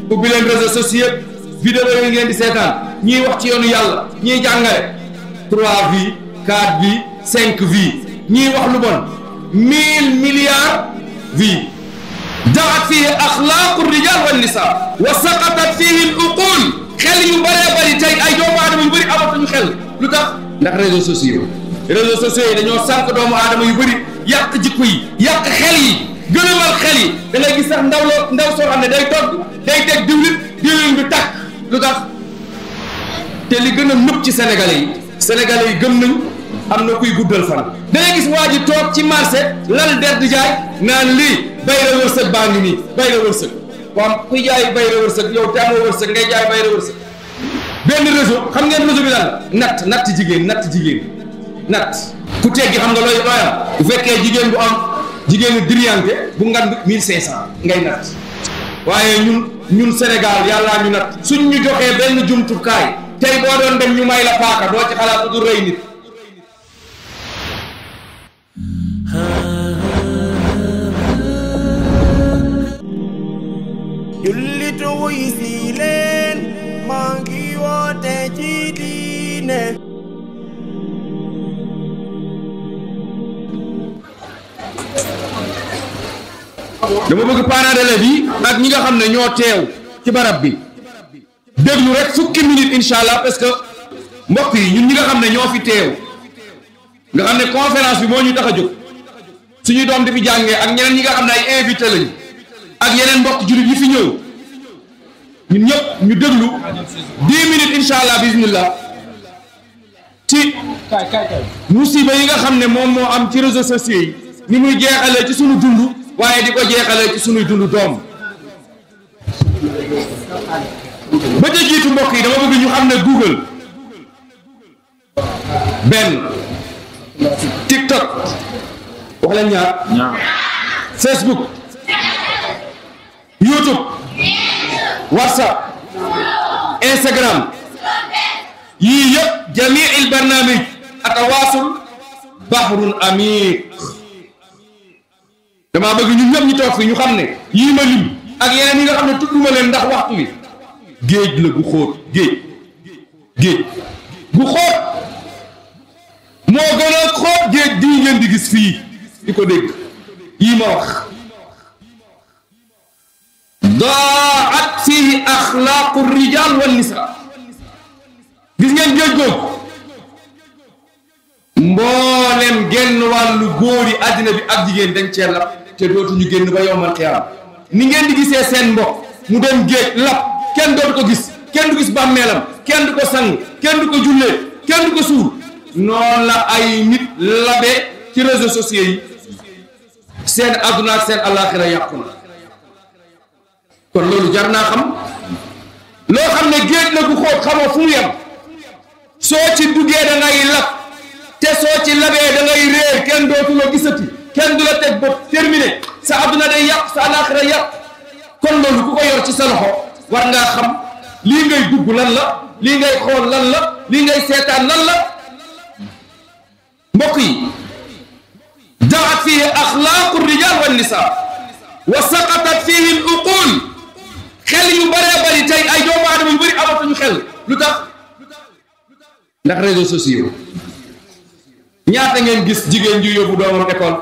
ubbi leen réseaux sociaux vidéo yi ngeen di seetaan ñiy wax ci yoonu yàlla ñiy jàngale 3 vies 4 vies 5 vies ñiy wax lu bon 1000 milliards vies daat fihi axlaaqu rijal wa nisa wa saqatat fihi al uqul xel yu bëree bëri tey ay doomu aadama yu bëri amatuñu xel lu tax ndax réseaux sociaux yi dañoo sànq doomu aadama yu bëri yàq jikko yi yàq xel yi gëlëmal xel yi da ngay gis sax ndaw soo xam ne day togg day teg diwlin bi tàkk lu tax te li gën a nëpp ci sénégalais yi gëm nañ am na kuy guddal fan da ngay gis waa ji toog ci marché lal der di jaay naan lii bay la wërsëg baa ngi nii bay la wërsëg waaw kuy jaay bay la wërsëg yow te amoo wërsëg ngay jaay bay la wërsëg benn réseau xam ngeen réseau bi lan la natt jigéen ku teggi xam nga looy am bu fekkee jigéen bu am jigéenu diriyante bu ngan 1500 ngay natt waaye ñun Sénégal yàllaa ñu natt suñ ñu joxee benn jumtukaay tey boo doon dem ñu may la paaka doo ci xalaat du rëy nit jullitu wuy si leen maa ngi woote ci diine dama bëgg parents d'élèves yi ak ñi nga xam ne ñoo teew ci barab bi déglu rek fukki minutes incha allah parce que mbokk yi ñun ñi nga xam ne ñoo fi teew nga xam ne conférence bi moo ñu tax a jóg suñu doom di fi jàngee ak ñeneen ñi nga xam ne ay invité lañu ak yeneen mbokk jullit yi fi ñëw ñun ñëpp ñu déglu 10 minutes incha allah bismillah ci musiba yi nga xam ne moom moo am ci réseaux sociaux yi ni muy jeexalee ci suñu dund waaye di ko jeexalee ci suñuy dund doom ba ca jiitu mbokk yi dama bëgg ñu xam ne Google benn TikTok wax leen ñaar Facebook YouTube WhatsApp Instagram yii yëpp jamiil barnaamij atawaasul bahrun amiq dama bëgg ñun ñëpp ñu toog fi ñu xam ne yii ma lim ak yeneen yi nga xam ne tudduma leen ndax waxtu wi géej la gu xóot géej gu xóot moo gën a xóot géej di ngeen di gis fii di ko dégg yii ma wax daat fihi axlaaqu rijal wa nisa gis ngeen géej googu mboolem genn wàllu góor yi àddina bi ak jigéen dañ cee lap te dootuñu génn ba yowmal qiyaam ni ngeen di gisee seen mbokk mu dem géej lap kenn dootu ko gis kenn du gis bàmmeelam kenn du ko sang kenn du ko jullee kenn du ko suur noonu la ay nit labe ci réseaux sociaux yi seen adduna ak seen alaxira yàqu na kon loolu jar naa xam loo xam ne géej la bu xóot xamoo fu mu yem soo ci duggee da ngay lap te soo ci labee da ngay réer kenn dootu la gisati kenn du la teg bët terminé sa adduna day yàq sa alaxira yàq kon loolu ku ko yor ci sa loxo war ngaa xam lii ngay dugg lan la lii ngay xool lan la lii ngay seetaan lan la mbokk yi daat fihi axlaaqu rijal wa nisa wa saqatat fihi al uqul xel yu bëree bëri tey ay doomu aadama yu bëri amatuñu xel lu tax ndax réseaux sociaux ñaata ngeen gis jigéen ju yóbbu doomam école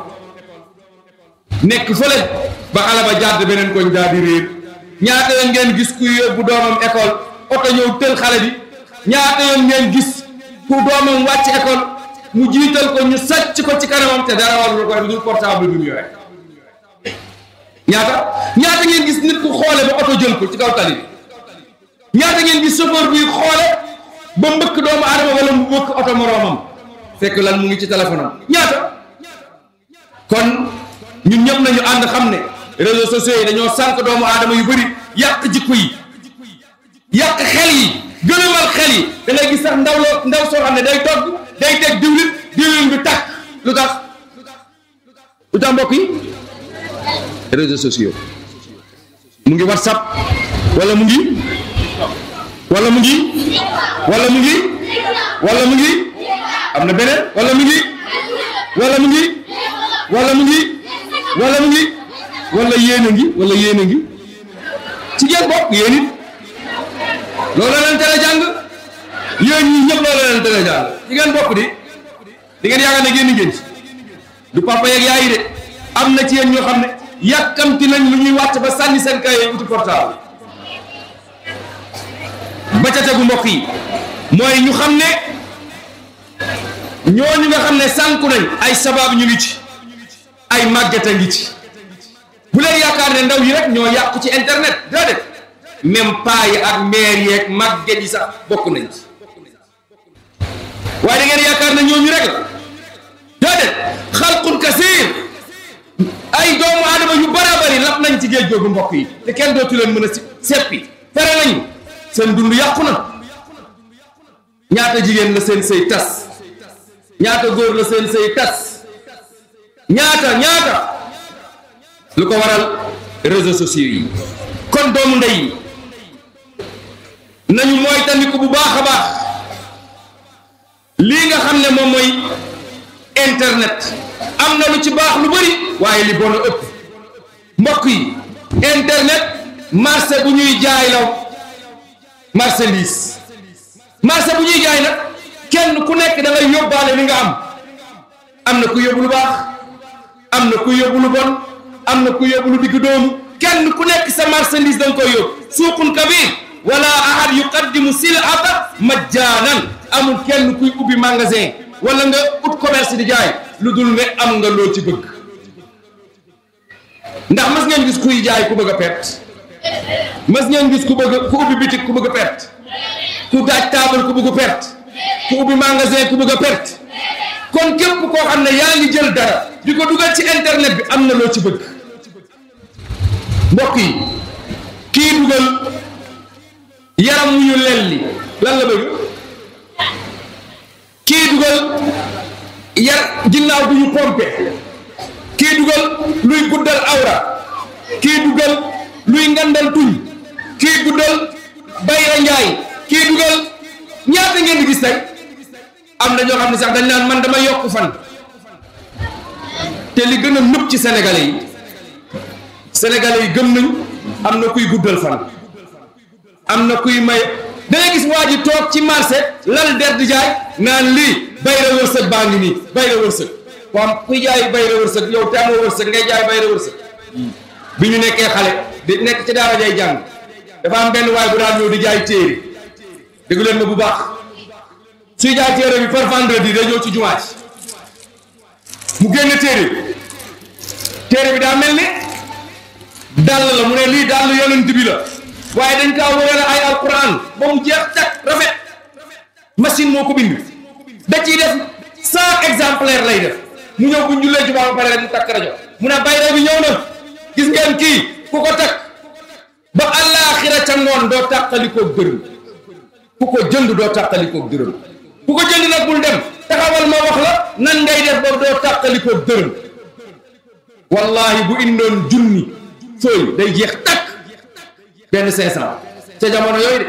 nekk fële ba xale ba jàdd beneen koñ daal di réer ñaata yoon ngeen gis ku yóbbu doomam école oto ñëw tël xale bi ñaata yoon ngeen gis ku doomam wàcc école mu jiital ko ñu sàcc ko ci kanamam te dara warul ko dul portable bi mu yore ñaata ngeen gis nit ku xoole ba oto jël ko ci kaw tali bi ñaata ngeen gis chauffeur buy xoole ba mbëkk doomu aadama wala mu mbëkk oto moroomam fekk lan mu ngi ci téléphone am ñaata kon ñun ñëpp nañu ànd xam ne réseaux sociaux yi dañoo sànq doomu aadama yu bëri yàq jikko yi yàq xel yi gëlëmal xel yi da ngay gis sax ndaw soo xam ne day togg day teg diwlin bi tàkk lu tax mbokk yi réseaux sociaux mu ngi WhatsApp wala mu ngi am na beneen wala mu ngi wala yéen a ngi ci ngeen bokk yéen it loolu leen tere jàng yéen ñi ñëpp loolu leen tere jàng ci ngeen bokk di ngeen yaakaar ne génn ngeen ci du papa yeeg yaay de am na ci yéen ñoo xam ne yàkkamti nañ lu ñuy wàcc ba sànni seen kaye uti portable ba ca tegu mbokk yi mooy ñu xam ne ñooñu nga xam ne sànku nañ ay sabab ñu ngi ci ay màgget a ngi ci bu leen yaakaar ne ndaw yi rek ñoo yàqu ci internet déedéet même paa yi ak maire yeeg màgget yi sax bokk nañ ci waaye da ngeen yaakaar ne ñooñu rek la déedéet xalqun kasiir ay doomu aadama yu bara bari lap nañ ci géej googu mbokk yi te kenn dootu leen mën a seppi fere nañu seen dund yàqu na ñaata jigéen la seen sëy tas ñaata góor la seen sëy tas ñaata lu ko waral réseaux sociaux yi kon doomu ndey yi nañu mooy tandiku bu baax a baax lii nga xam ne moom mooy internet am na lu ci baax lu bari waaye li bon a ëpp mbokk yi internet marché bu ñuy jaay la marchandise marché bu ñuy jaay nag kenn ku nekk da ngay yóbbaale li nga am na ku yóbbu lu baax am na ku yóbbu lu bon am na ku yóbbu lu digg doomu kenn ku nekk sa marchandise da nga koy yóbbu suuqun kabir wala ahad yuqaddimu silata majjaanan amul kenn kuy ubbi magasin wala nga ut commerce di jaay lu dul ne am nga loo ci bëgg ndax mas ngeen gis kuy jaay ku bëgg a perte mas ngeen gis ku ubbi bitik ku bëgg a perte ku daaj taabal ku bëgg a perte ku ubbi magasin ku bëgg a perte kon képp koo xam ne yaa ngi jël dara di ko dugal ci internet bi am na loo ci bëgg mbokk yi kii dugal yaram wu ñu lelli lan la bëgg kii dugal ginnaaw bu ñu pompe kii dugal luy guddal awra kii dugal luy ngandal tuñ kii dugal bayra njaay kii dugal ñaata ngeen di gis tey am na ñoo xam ne sax dañ naan man dama yokk fan te li gën a nëpp ci sénégalais yi gëm nañ am na kuy guddal fan am na kuy may da ngay gis waa ji toog ci marché lal der di jaay naan lii bayra wërsëg baa ngi nii bayra wërsëg waaw kuy jaay bayra wërsëg yow te amoo wërsëg ngay jaay bayra wërsëg bi ñu nekkee xale di nekk ci daara jay jàng dafa am benn waay bu daan ñëw di jaay téere dégg leen ma bu baax suy jaay téere bi par vendredi day ñëw ci jumaa ji mu génn téere bi daa mel ni dàll la mu ne lii dàll yonent bi la waaye dañ kaa wërale ay alquran ba mu jeex tak rafet machine moo ko bind da ciy def 100 exemplaires lay def mu ñëw bu ñu jullee jumaa ba pare rek mu takk rajo mu ne bayre bi ñëw na gis ngeen kii ku ko takk ba àllaaxira ca ngoon doo tàqalikoog dërëm ku ko jënd doo tàqalikoog dërëm ku ko jënd nag bul dem taxawal ma wax la nan ngay def ba doo tàqalikoog dërëm wallahi bu indoon junni fooy day jeex takk benn 500 ca jamono yooyu de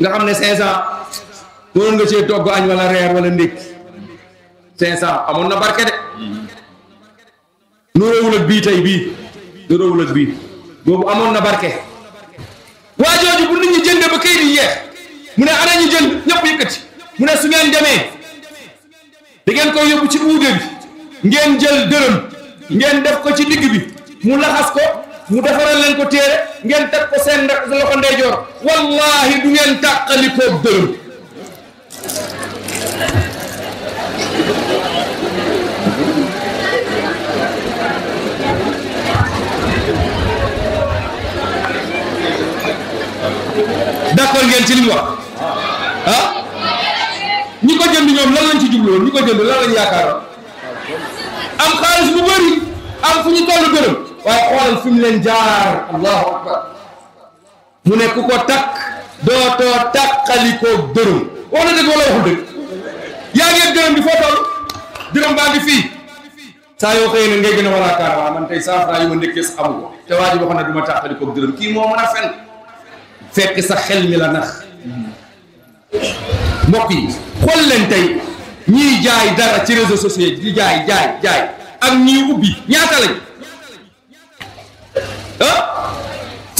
nga xam ne 500 doon nga cee togg añ wala reer wala ndékki 500 amoon na barke de nuróowul ak bii tey bii nuróowul ak bii boobu amoon na barke waa jooju bu nit ñi jënd ba kayit yi yeex mu ne ana ñu jënd ñëpp yëkkati mu ne su ngeen demee da ngeen koy yóbbu ci uude bi ngeen jël dërëm ngeen def ko ci digg bi mu laxas ko mu defaral leen ko téere ngeen teg ko seen loxo ndeyjoor wallahi du ngeen tàqalikoog dërëm d'accord ngeen ci li mu wax ah ñi ko jënd ñoom lan lañ ci jubluwoon ñi ko jënd lan lañ yaakaaroon am xaalis bu bëri am fu ñu toll dërëm waaye xoolal fi mu leen jaar allahu akbar mu ne ku ko takk dootoo takkalikoog dërëm wax na dëgg wala waxul dëgg yaa ngi dërëm bi foo toll dërëm baa ngi fii saa yoo xëyee ne ngay gën a walaakaar waa man tey 100 francs yu ma ndekkee sa amu ko te waa ji waxoon na du ma takkalikoog dërëm kii moo mën a fen fekk sa xel mi la nax mbokk yi xool leen tey ñiy jaay dara ci réseaux sociaux di jaay ak ñiy ubbi ñaata lañ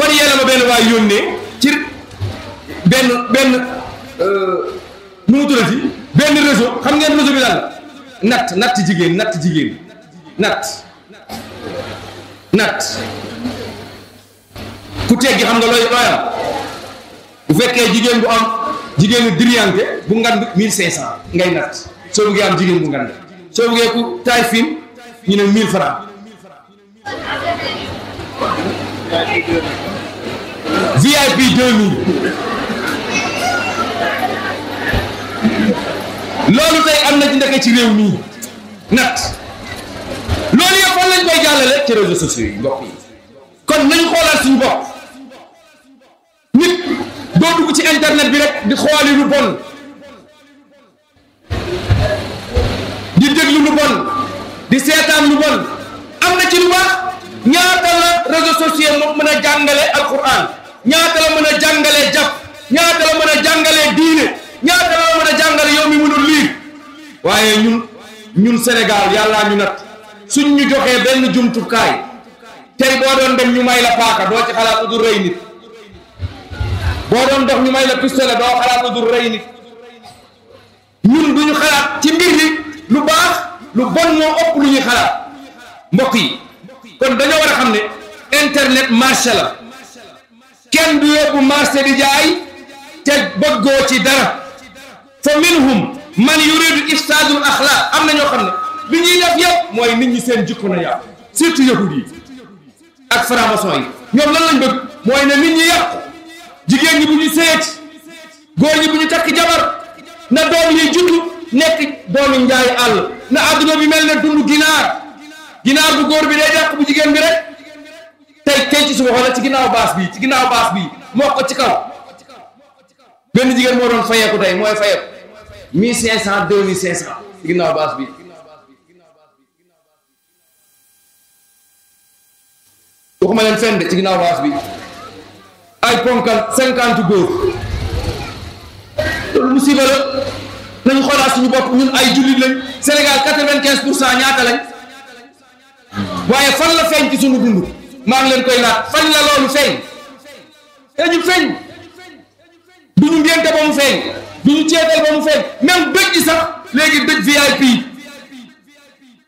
fan yee ma benn waay yónnee ci benn nu mu tuddati benn réseau xam ngeen réseau bi lan la natt jigéen natt ku teggi xam nga looy am bu fekkee jigéen bu am jigéenu diriyanke bu ngand 1500 ngay natt soo bëggee am jigéen bu ngand soo bëggee ku taay fin ñu ne 1000 francs VIP 2000 loolu tey am na ci ndeke ci réew mi natt loolu yëpp fan lañ koy jàllale ci réseaux sociaux yi mbokk yi kon nañu xoolaat suñu bopp nit doo dugg ci internet bi rek di xooli lu bon di déglu lu bon di seetaan lu bon am na ci lu baax ñaata la réseaux sociaux moo mën a jàngale alquran ñaata la mën a jàngale jàpp ñaata la mën a jàngale diine ñaata la mën a jàngale yow mi mënul lire waaye ñun Sénégal yàllaa ñu nat suñ ñu joxee benn jumtukaay tey boo doon dem ñu may la paaka doo ci xalaat lu dul rey nit boo doon dox ñu may la pistolet doo xalaat lu dul rey nit ñun duñu xalaat ci mbir mi lu baax lu bon moo ëpp lu ñuy xalaat mbokk yi kon dañoo war a xam ne internet marché la kenn du yóbbu marché di jaay te bëggoo ci dara fa minhum man yuridu ifsadul axlaq am na ñoo xam ne li ñuy def yëpp mooy nit ñi seen jikko na yàqu surtout yahud yi ak franc-maçon yi ñoom lan lañ bëgg mooy ne nit ñi yàqu jigéen ñi bu ñu seeti góor ñi bu ñu takk jabar na doom yi juddu nekk doomi njaay àll na adduna bi mel ne dund ginaar bu góor bi day yàq bu jigéen bi rek tey ci suba xoolal ci ginnaaw baas bi moo ko ci kaw benn jigéen moo doon fayeeku tey mooy fayeeku 1500 2500 ci ginnaaw baas bi waxuma leen fenn de ci ginnaaw baas bi ay ponkal 50 góor loolu musiba la nañu xoolaat suñu bopp ñun ay jullit lañ Sénégal 95% ñaata lañ waaye fan la feeñ ci suñu dund maa ngi leen koy laaj fan la loolu feeñ dañu feeñ du ñu ngénte ba mu feeñ du ñu ceetal ba mu feeñ même dëj ji sax léegi dëj VIP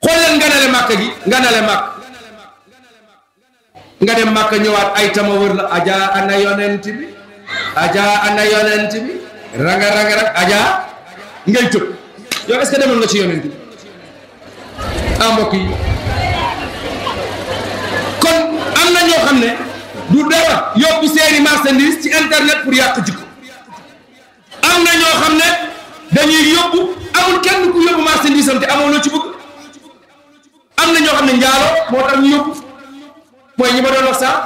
xool leen nganale màkk gi nganale màkk nga dem màkk ñëwaat ay tama wër la aja ana yonent bi ranga rek aja ngay tëb yow est-ce que demoon nga ci yonent bi mbokk yi kon am na ñoo xam ne du dara yóbbu seeni marchandise ci internet pour yàq jikko am na ñoo xam ne dañuy yóbbu amul kenn ku yóbbu marchandise am te amoo loo ci bëgg am na ñoo xam ne njaalo moo tax ñu yóbbu mooy ñi ma doon wax sax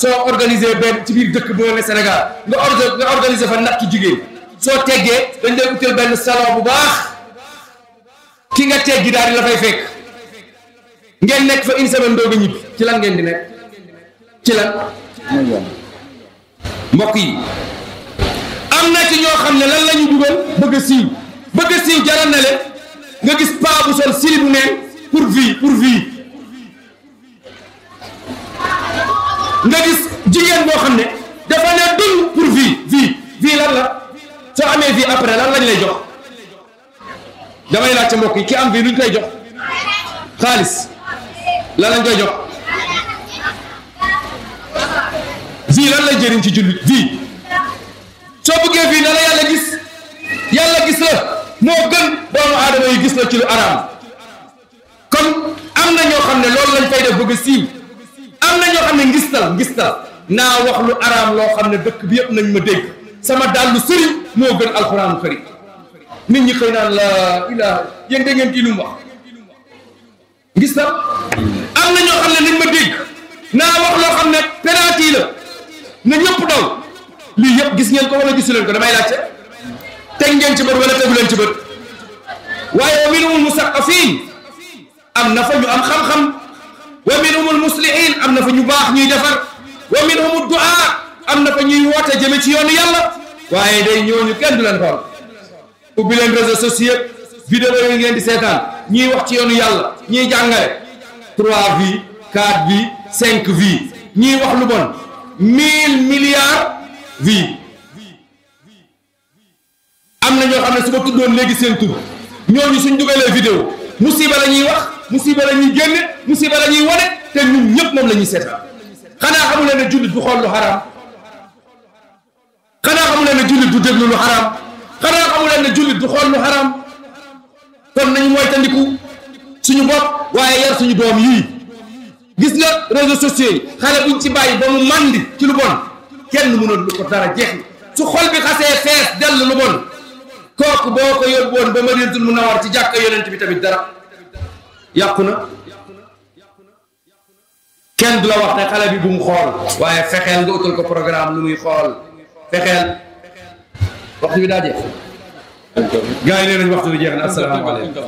soo organisé benn ci biir dëkk bu ne Sénégal nga organisé fa natt jigéen soo teggee dañ lay utal benn salon bu baax ki nga teggi daal di la fay fekk ngeen nekk fa une semaine doog a ñibbi ci lan ngeen di nekk ci lan mbokk yi am na ci ñoo xam ne lan la ñu dugal bëgg a siiw jaral na leen nga gis paa bu sol sili bu neen pour vie nga gis jigéen boo xam ne dafa ne dund pour vie lan la soo amee vie après lan lañ lay jox damay laaj ca mbokk yi ki am vie luñ koy jox xaalis lan lañ koy jox vie lan lay jëriñ ci jullit vie soo bëggee vie na la yàlla gis la moo gën doomu aadama yi gis la ci lu araam kon am na ñoo xam ne loolu lañ fay def bëgg a siiw am na ñoo xam ne ngistal naa wax lu araam loo xam ne dëkk bi yëpp nañ ma dégg sama dàllu sëriñ moo gën alxuraanu karim nit ñi xëy naan la ilaha yéen da ngeen kii lu mu wax ngistal am na ñoo xam ne nañ ma dégg naa wax loo xam ne penalty la na ñëpp daw lii yëpp gis ngeen ko wala gisu leen ko damay laajte teg ngeen ci bët wala tegu leen ci bët waaye wa minhumul musaqafin am na fa ñu am xam-xam wa minhumul muslihin am na fa ñu baax ñuy defar wa minhumud du'a am na fa ñuy woote jëme ci yoonu yàlla waaye day ñooñu kenn du leen xool ubbi leen réseaux sociaux vidéo yi ngeen di seetaan ñiy wax ci yoonu yàlla ñiy jàngale 3 vie 4 vie 5 vie ñiy wax lu bon 1000 milliards vues. am na ñoo xam ne su ma tuddoon léegi seen tur ñooñu suñ dugalee vidéo musiba la ñuy wax, musiba la ñuy génne, musiba la ñuy wane te ñun ñëpp moom la ñuy seetaan. xanaa xamu leen ne jullit du xool lu xaraam, xanaa xamu leen ne jullit du déglu lu xaraam, xanaa xamu leen ne jullit du xool lu xaraam. kon nañu moytandiku suñu bopp waaye yar suñu doom yii. gis nga réseaux sociaux yi xale buñ ci bàyyi ba mu màndi ci lu bon kenn mënul lu ko dara jeex su xol bi xasee fees dell lu bon kooku boo ko yóbbuwoon ba Madinatul Munawwara ci jàkka yonent bi tamit dara yàqu na. kenn du la wax ne xale bi bu mu xool waaye fexeel nga utal ko programme lu muy xool fexeel. waxtu bi daa jeex. gars yi nee nañ waxtu bi jeex na asalaamaaleykum.